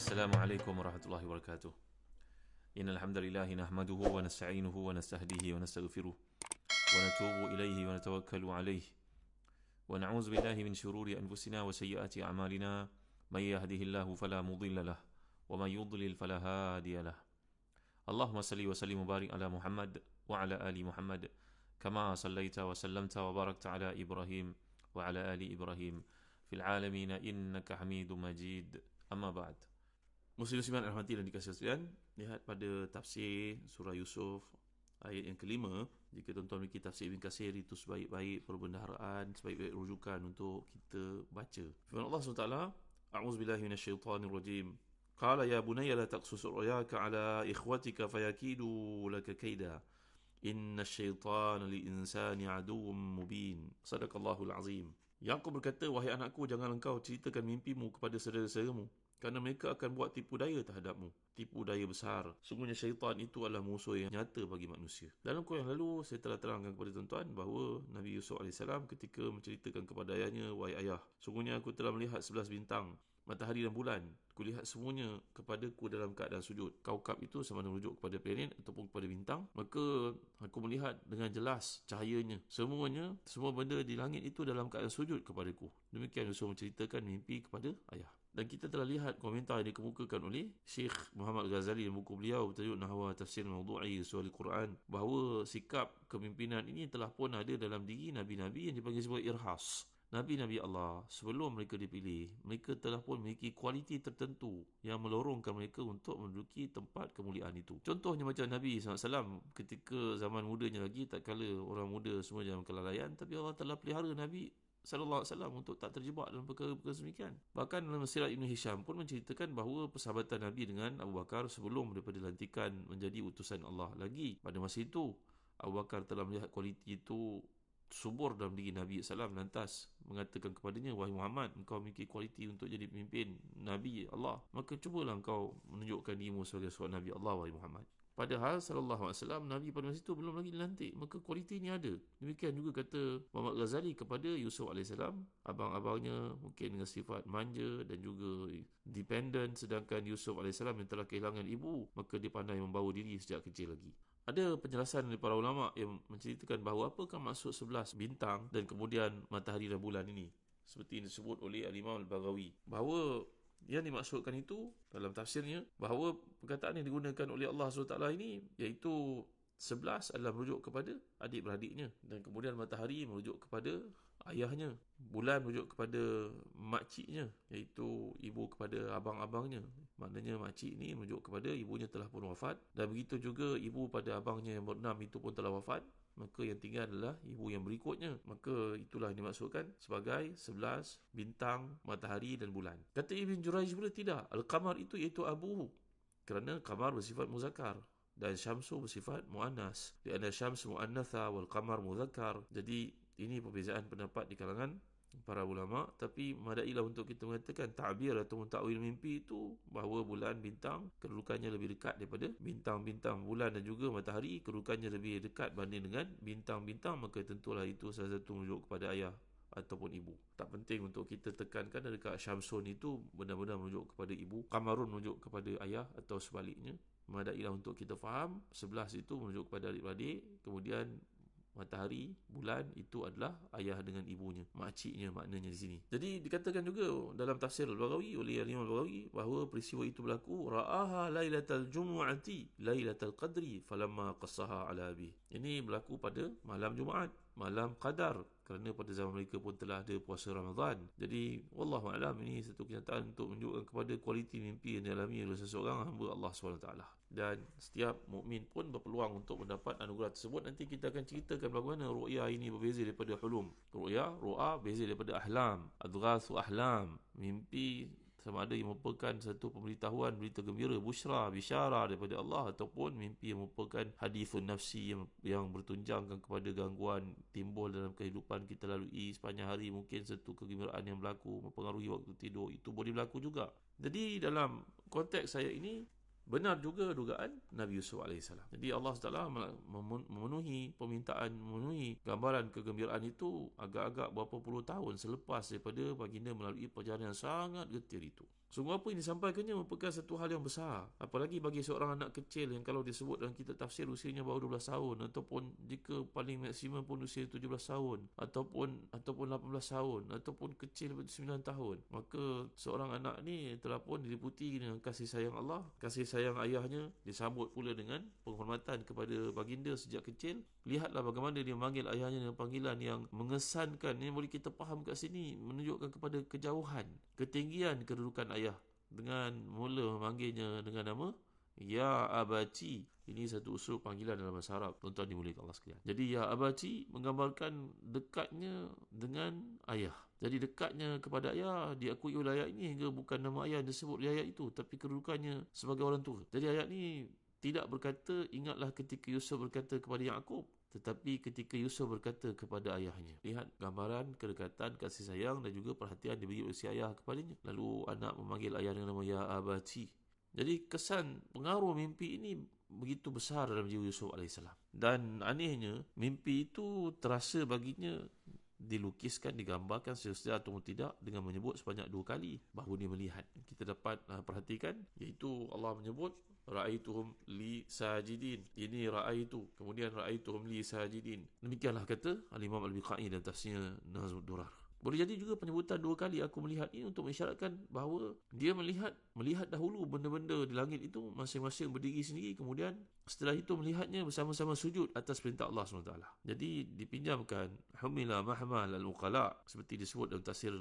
السلام عليكم ورحمة الله وبركاته. إن الحمد لله نحمده ونستعينه ونستهديه ونستغفره ونتوب إليه ونتوكل عليه ونعوذ بالله من شرور أنفسنا وسيئات أعمالنا. من يهده الله فلا مضل له ومن يضلل فلا هادي له. اللهم صل وسلم وبارك على محمد وعلى آل محمد كما صليت وسلمت وباركت على إبراهيم وعلى آل إبراهيم في العالمين إنك حميد مجيد. أما بعد. Muslim-muslimat rahmati dan dikasihi sekalian, lihat pada tafsir surah Yusuf ayat yang kelima. Jika tuan-tuan memiliki tafsir Ibn Katsir, itu sebaik-baik perbendaharaan, sebaik-baik rujukan untuk kita baca. Firman Allah SWT, A'udzubillahi minasyaitanirrajim. Qala ya bunayya la taqsus ru'yaka ala ikhwatika fayakidu laka kaida. Inna syaitana li insani aduwwum mubin. Sadaqallahul azim. Yaqub berkata, wahai anakku, jangan engkau ceritakan mimpimu kepada saudara-saudaramu, kerana mereka akan buat tipu daya terhadapmu. Tipu daya besar. Sungguhnya syaitan itu adalah musuh yang nyata bagi manusia. Dalam kuliah yang lalu, saya telah terangkan kepada tuan-tuan bahawa Nabi Yusuf AS ketika menceritakan kepada ayahnya, wahai ayah, sungguhnya aku telah melihat 11 bintang, matahari dan bulan. Kulihat semuanya kepadaku dalam keadaan sujud. Kaukab itu sama ada merujuk kepada planet ataupun kepada bintang. Maka aku melihat dengan jelas cahayanya. Semua benda di langit itu dalam keadaan sujud kepadaku. Demikian Yusuf menceritakan mimpi kepada ayah. Dan kita telah lihat komentar yang dikemukakan oleh Syekh Muhammad Ghazali dalam buku beliau bertajuk Nahwa Tafsir Mawdu'i Usul Al-Quran, bahawa sikap kepimpinan ini telah pun ada dalam diri Nabi-Nabi yang dipanggil sebagai irhas. Nabi-Nabi Allah, sebelum mereka dipilih, mereka telah pun memiliki kualiti tertentu yang melorongkan mereka untuk menduduki tempat kemuliaan itu. Contohnya macam Nabi SAW ketika zaman mudanya lagi, tak kala orang muda semua dalam kelalaian, tapi Allah telah pelihara Nabi SAW untuk tak terjebak dalam perkara-perkara semikian. Bahkan dalam Sirat Ibn Hisham pun menceritakan bahawa persahabatan Nabi dengan Abu Bakar sebelum daripada dilantikan menjadi utusan Allah lagi. Pada masa itu, Abu Bakar telah melihat kualiti itu subur dalam diri Nabi SAW, lantas mengatakan kepadanya, wahai Muhammad, engkau memiliki kualiti untuk jadi pemimpin Nabi Allah, maka cubalah engkau menunjukkan dirimu sebagai seorang Nabi Allah, wahai Muhammad. Padahal SAW, Nabi pada masa itu belum lagi dilantik, maka kualiti ini ada. Demikian juga kata Muhammad Ghazali kepada Yusuf AS, abang-abangnya mungkin dengan sifat manja dan juga dependent, sedangkan Yusuf AS yang telah kehilangan ibu, maka dia pandai membawa diri sejak kecil lagi. Ada penjelasan dari para ulama yang menceritakan bahawa apakah maksud 11 bintang dan kemudian matahari dan bulan ini, seperti yang disebut oleh Al-Imam Al-Baghawi, bahawa yang dimaksudkan itu dalam tafsirnya, bahawa perkataan yang digunakan oleh Allah SWT ini, iaitu 11 adalah merujuk kepada adik-beradiknya, dan kemudian matahari merujuk kepada ayahnya, bulan merujuk kepada makciknya, iaitu ibu kepada abang-abangnya. Maknanya makcik ni merujuk kepada ibunya telah pun wafat, dan begitu juga ibu pada abangnya yang berenam itu pun telah wafat, maka yang tinggal adalah ibu yang berikutnya. Maka itulah yang dimaksudkan sebagai 11 bintang, matahari dan bulan. Kata Ibn Jurayj pula tidak, Al-Qamar itu iaitu abuhu, kerana Qamar bersifat muzakkar dan Syamsu bersifat muannas. Kerana Syams muannatha wal Qamar muzakkar. Jadi ini perbezaan pendapat di kalangan para ulama, tapi madailah untuk kita mengatakan ta'bir atau takwil mimpi itu bahawa bulan bintang kedudukannya lebih dekat daripada bintang-bintang. Bulan dan juga matahari kedudukannya lebih dekat banding dengan bintang-bintang, maka tentulah itu salah satu merujuk kepada ayah ataupun ibu. Tak penting untuk kita tekankan dekat Syamsun itu benar-benar merujuk kepada ibu, Qamarun merujuk kepada ayah atau sebaliknya. Madailah untuk kita faham 11 itu merujuk kepada adik-beradik, kemudian matahari, bulan itu adalah ayah dengan ibunya, makciknya maknanya di sini. Jadi dikatakan juga dalam tafsir Al-Baghawi oleh Imam Al-Baghawi bahawa peristiwa itu berlaku ra'aha lailatal jumu'ati lailatal qadri falamma qassaha ala abi. Ini berlaku pada malam Jumaat, malam Qadar, kerana pada zaman mereka pun telah ada puasa Ramadan. Jadi wallahu a'lam, ini satu kenyataan untuk menunjukkan kepada kualiti mimpi yang dialami oleh seseorang hamba Allah SWT. Dan setiap mukmin pun berpeluang untuk mendapat anugerah tersebut. Nanti kita akan ceritakan bagaimana ru'ya ini berbeza daripada hulum. Ru'a berbeza daripada ahlam, adghathu ahlam, mimpi sama ada yang merupakan satu pemberitahuan, berita gembira, busyra, bisyara daripada Allah, ataupun mimpi yang merupakan hadithun nafsi yang bertunjangkan kepada gangguan timbul dalam kehidupan kita lalui sepanjang hari. Mungkin satu kegembiraan yang berlaku mempengaruhi waktu tidur, itu boleh berlaku juga. Jadi dalam konteks saya ini, benar juga dugaan Nabi Yusuf AS. Jadi Allah SWT memenuhi permintaan, memenuhi gambaran kegembiraan itu agak-agak berapa puluh tahun selepas daripada baginda melalui perjalanan yang sangat getir itu. Sungguh apa yang disampaikannya merupakan satu hal yang besar. Apalagi bagi seorang anak kecil yang kalau disebut dalam kitab tafsir usianya baru 12 tahun, ataupun jika paling maksimum pun usia 17 tahun, ataupun 18 tahun, ataupun kecil 9 tahun. Maka seorang anak ni telah pun diliputi dengan kasih sayang Allah, kasih sayang ayahnya, disambut pula dengan penghormatan kepada baginda sejak kecil. Lihatlah bagaimana dia memanggil ayahnya dengan panggilan yang mengesankan. Ini boleh kita faham kat sini, menunjukkan kepada kejauhan, ketinggian kedudukan ayah, dengan mula memanggilnya dengan nama Ya Abati. Ini satu usul panggilan dalam bahasa Arab, tuan-tuan dimuliakan Allah sekalian. Jadi Ya Abati menggambarkan dekatnya dengan ayah. Jadi dekatnya kepada ayah diakui oleh ayat ini hingga bukan nama ayah yang disebut di ayat itu, tapi kedudukannya sebagai orang tua. Jadi ayat ini tidak berkata ingatlah ketika Yusuf berkata kepada Yaqub, tetapi ketika Yusuf berkata kepada ayahnya. Lihat gambaran kedekatan, kasih sayang dan juga perhatian diberi oleh si ayah kepadanya. Lalu anak memanggil ayah dengan nama Ya Abati. Jadi kesan pengaruh mimpi ini begitu besar dalam jiwa Yusuf AS. Dan anehnya, mimpi itu terasa baginya dilukiskan, digambarkan secara atau tidak dengan menyebut sebanyak 2 kali bahawa dia melihat. Kita dapat perhatikan, iaitu Allah menyebut ra'aituhum li sajidin. Ini ra'aitu, kemudian ra'aituhum li sajidin. Demikianlah kata Al-Imam Al-Biqai dalam tafsirnya Nazmud Durar. Boleh jadi juga penyebutan 2 kali aku melihat ini untuk mengisyaratkan bahawa dia melihat dahulu benda-benda di langit itu masing-masing berdiri sendiri, kemudian setelah itu melihatnya bersama-sama sujud atas perintah Allah SWT. Jadi dipinjamkan humila mahmal al-uqala, seperti disebut dalam tafsir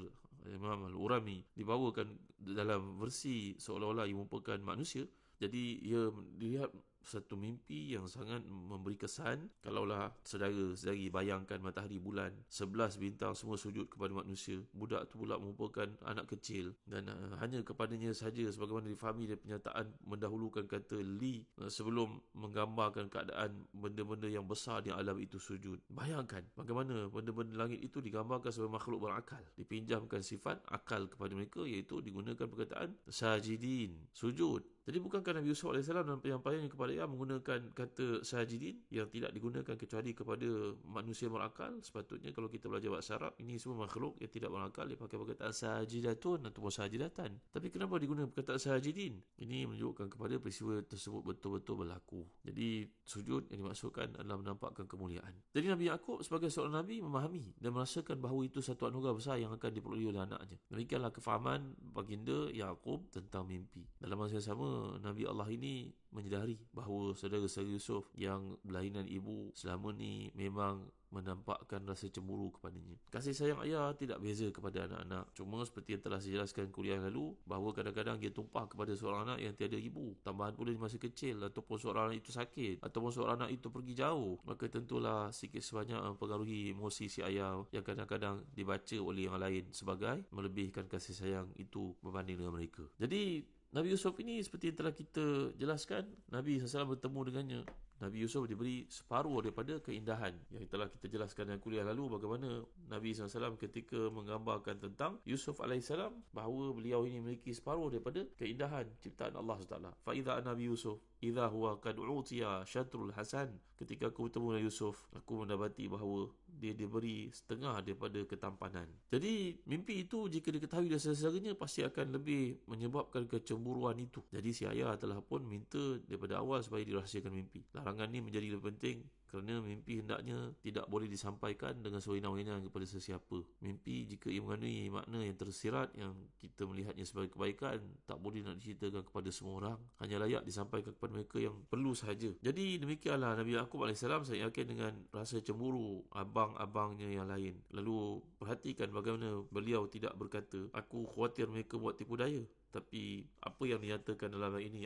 Imam Al-Urami, dibawakan dalam versi seolah-olah ia merupakan manusia. Jadi ia dilihat satu mimpi yang sangat memberi kesan. Kalaulah saudara-saudari bayangkan matahari, bulan, 11 bintang semua sujud kepada manusia, budak tu pula merupakan anak kecil, dan hanya kepadanya saja sebagaimana difahami dari penyataan mendahulukan kata li sebelum menggambarkan keadaan benda-benda yang besar di alam itu sujud. Bayangkan bagaimana benda-benda langit itu digambarkan sebagai makhluk berakal, dipinjamkan sifat akal kepada mereka, iaitu digunakan perkataan sajidin, sujud. Jadi bukankah Nabi Yusuf AS dalam penyampaiannya kepada ia menggunakan kata sajidin yang tidak digunakan kecuali kepada manusia berakal? Sepatutnya kalau kita belajar bahasa Arab, ini semua makhluk yang tidak berakal, dia pakai perkataan sajidatun ataupun sajidatan. Tapi kenapa digunakan perkataan sajidin? Ini menunjukkan kepada peristiwa tersebut betul-betul berlaku. Jadi sujud yang dimaksudkan adalah menampakkan kemuliaan. Jadi Nabi Yaqub sebagai seorang Nabi memahami dan merasakan bahawa itu satu anugerah besar yang akan diperoleh oleh anaknya. Demikianlah kefahaman baginda Yaqub tentang mimpi. Dalam masa yang sama, Nabi Allah ini menyedari bahawa saudara-saudara Yusuf yang berlainan ibu selama ni memang menampakkan rasa cemburu kepadanya. Kasih sayang ayah tidak beza kepada anak-anak. Cuma seperti yang telah saya jelaskan kuliah lalu, bahawa kadang-kadang dia tumpah kepada seorang anak yang tiada ibu. Tambahan pula di masa kecil, ataupun seorang anak itu sakit, ataupun seorang anak itu pergi jauh. Maka tentulah sikit sebanyak mempengaruhi emosi si ayah yang kadang-kadang dibaca oleh yang lain sebagai melebihkan kasih sayang itu berbanding dengan mereka. Jadi Nabi Yusuf ini seperti yang telah kita jelaskan, Nabi SAW bertemu dengannya. Nabi Yusuf diberi separuh daripada keindahan yang telah kita jelaskan dalam kuliah lalu, bagaimana Nabi SAW ketika menggambarkan tentang Yusuf AS bahawa beliau ini memiliki separuh daripada keindahan ciptaan Allah SWT. Fa'idha Nabi Yusuf idha huwa qad utiya syatrul hasan. Ketika aku bertemu dengan Yusuf, aku mendapati bahawa dia diberi setengah daripada ketampanan. Jadi mimpi itu jika diketahui dari seseranya pasti akan lebih menyebabkan kecemburuan itu. Jadi si ayah telah pun minta daripada awal supaya dirahsiakan mimpi. Larangan ini menjadi lebih penting kerana mimpi hendaknya tidak boleh disampaikan dengan sewenang-wenang kepada sesiapa. Mimpi jika ia mengandungi makna yang tersirat, yang kita melihatnya sebagai kebaikan, tak boleh nak diceritakan kepada semua orang. Hanya layak disampaikan kepada mereka yang perlu sahaja. Jadi demikianlah Nabi Yaqub AS, saya yakin dengan rasa cemburu abang-abangnya yang lain. Lalu perhatikan bagaimana beliau tidak berkata, aku khawatir mereka buat tipu daya. Tapi apa yang dinyatakan dalam ayat ini,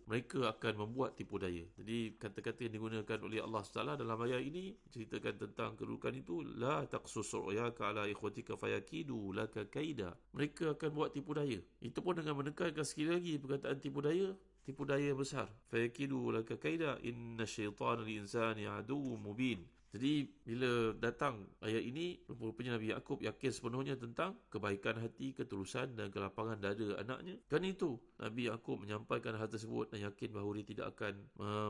mereka akan membuat tipu daya. Jadi kata-kata yang digunakan oleh Allah SWT dalam ayat ini ceritakan tentang kedudukan itu, la taqsus ru'yaka ala ikhwatika fayakidu laka kaida. Mereka akan buat tipu daya. Itu pun dengan menekankan sekali lagi perkataan tipu daya besar. Fayakidu laka kaida inna syaitana lil insani aduwwun mubin. Jadi bila datang ayat ini, rupanya Nabi Yaqub yakin sepenuhnya tentang kebaikan hati, ketulusan dan kelapangan dada anaknya. Kerana itu Nabi Yaqub menyampaikan hal tersebut dan yakin bahawa dia tidak akan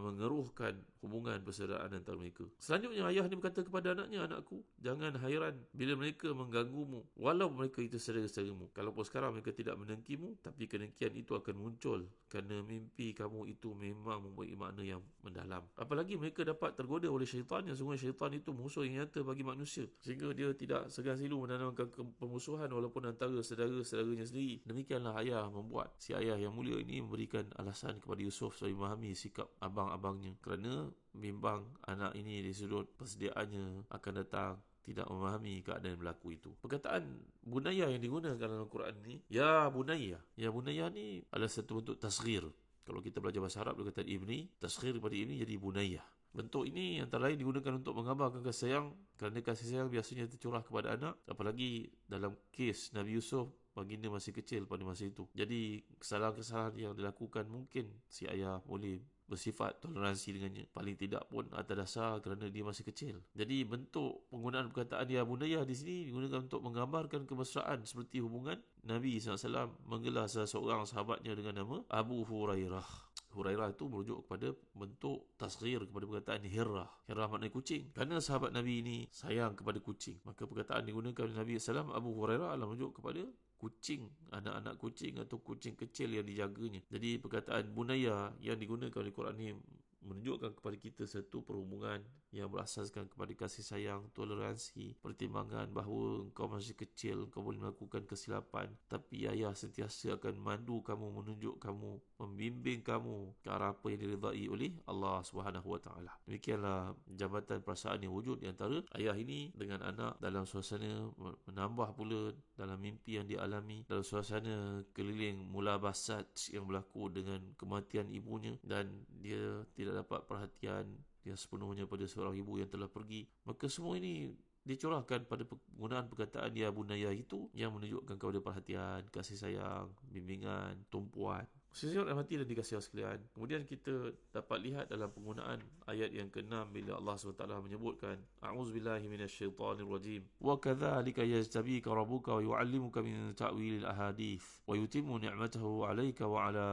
mengeruhkan hubungan persaudaraan antara mereka. Selanjutnya ayah ini berkata kepada anaknya, anakku, jangan hairan bila mereka mengganggumu, walau mereka itu saudara-saudaramu. Kalaupun sekarang mereka tidak menengkimu, tapi kedengkian itu akan muncul kerana mimpi kamu itu memang mempunyai makna yang mendalam. Apalagi mereka dapat tergoda oleh syaitan, yang sungguh syaitan itu musuh yang nyata bagi manusia, sehingga dia tidak segan silu menanamkan permusuhan walaupun antara saudara-saudaranya sendiri. Demikianlah ayah membuat. Si ayah yang mulia ini memberikan alasan kepada Yusuf supaya memahami sikap abang-abangnya, kerana bimbang anak ini dari sudut persediaannya akan datang tidak memahami keadaan yang berlaku itu. Perkataan bunaya yang digunakan dalam Al-Quran ni, ya bunaya. Ya bunaya ni adalah satu bentuk tasghir. Kalau kita belajar bahasa Arab, dia kata ibni, tasghir kepada ibni jadi bunaya. Bentuk ini antara lain digunakan untuk menggambarkan kasih sayang, kerana kasih sayang biasanya tercurah kepada anak, apalagi dalam kes Nabi Yusuf, baginda masih kecil pada masa itu. Jadi kesalahan-kesalahan yang dilakukan mungkin si ayah boleh bersifat toleransi dengannya, paling tidak pun atas dasar kerana dia masih kecil. Jadi bentuk penggunaan perkataan ya bunaya di sini digunakan untuk menggambarkan kemesraan seperti hubungan Nabi SAW menggelar seseorang sahabatnya dengan nama Abu Hurairah. Hurairah itu merujuk kepada bentuk tasghir kepada perkataan Hirrah. Hirrah maknanya kucing. Kerana sahabat Nabi ini sayang kepada kucing, maka perkataan digunakan oleh Nabi SAW Abu Hurairah adalah merujuk kepada kucing, anak-anak kucing atau kucing kecil yang dijaganya. Jadi perkataan bunaya yang digunakan oleh Quran ini menunjukkan kepada kita satu perhubungan yang berasaskan kepada kasih sayang, toleransi, pertimbangan bahawa engkau masih kecil, engkau boleh melakukan kesilapan, tapi ayah sentiasa akan memandu kamu, menunjuk kamu, membimbing kamu ke arah apa yang diridai oleh Allah SWT. Demikianlah jambatan perasaan yang wujud di antara ayah ini dengan anak dalam suasana menambah pula dalam mimpi yang dialami, dalam suasana keliling mulabasat yang berlaku dengan kematian ibunya, dan dia tidak dapat perhatian yang sepenuhnya pada seorang ibu yang telah pergi. Maka semua ini dicurahkan pada penggunaan perkataan ya bunaya itu yang menunjukkan kepada perhatian, kasih sayang, bimbingan, tumpuan. Sesiapa yang mati dan dikasihi Allah sekalian. Kemudian kita dapat lihat dalam penggunaan ayat yang ke-6 bila Allah SWT menyebutkan A'udzubillahi minasyaitanirrajim. Wa kadzalika yajtabika rabbuka wa yu'allimuka min ta'wilil ahadits wa yutimmu ni'matahu 'alaika wa 'ala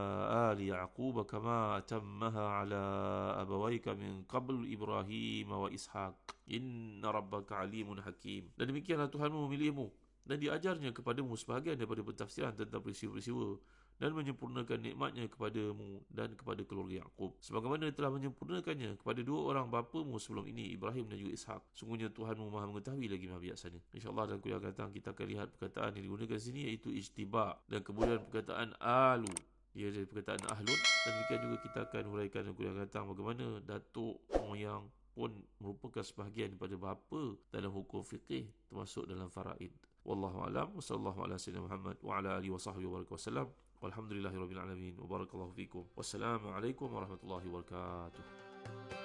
ali Ya'qub kama atammaha 'ala abawayka min qabl Ibrahim wa Ishaq. Inna rabbaka 'alimun hakim. Dan demikianlah Tuhanmu memilihmu dan diajarnya kepadamu sebahagian daripada pentafsiran tentang peristiwa-peristiwa dan menyempurnakan nikmatnya kepadamu dan kepada keluarga Yaqub, sebagaimana telah menyempurnakannya kepada dua orang bapamu sebelum ini, Ibrahim dan juga Ishak. Sungguhnya Tuhanmu maha mengetahui lagi maha bijaksana. InsyaAllah dalam kuliah akan datang kita akan lihat perkataan yang digunakan sini, iaitu ijtiba, dan kemudian perkataan alu, ia dari perkataan ahlun, dan demikian juga kita akan huraikan dalam kuliah akan datang bagaimana datuk moyang pun merupakan sebahagian daripada bapa dalam hukum fiqih, termasuk dalam faraid. Wallahu a'lam. Wassallallahu ala sayyidina Muhammad wa ala alihi wa sahbihi wa wasallam. Walhamdulillahirabbil alamin. Wa barakallahu fikum. Wassalamu alaikum warahmatullahi wabarakatuh.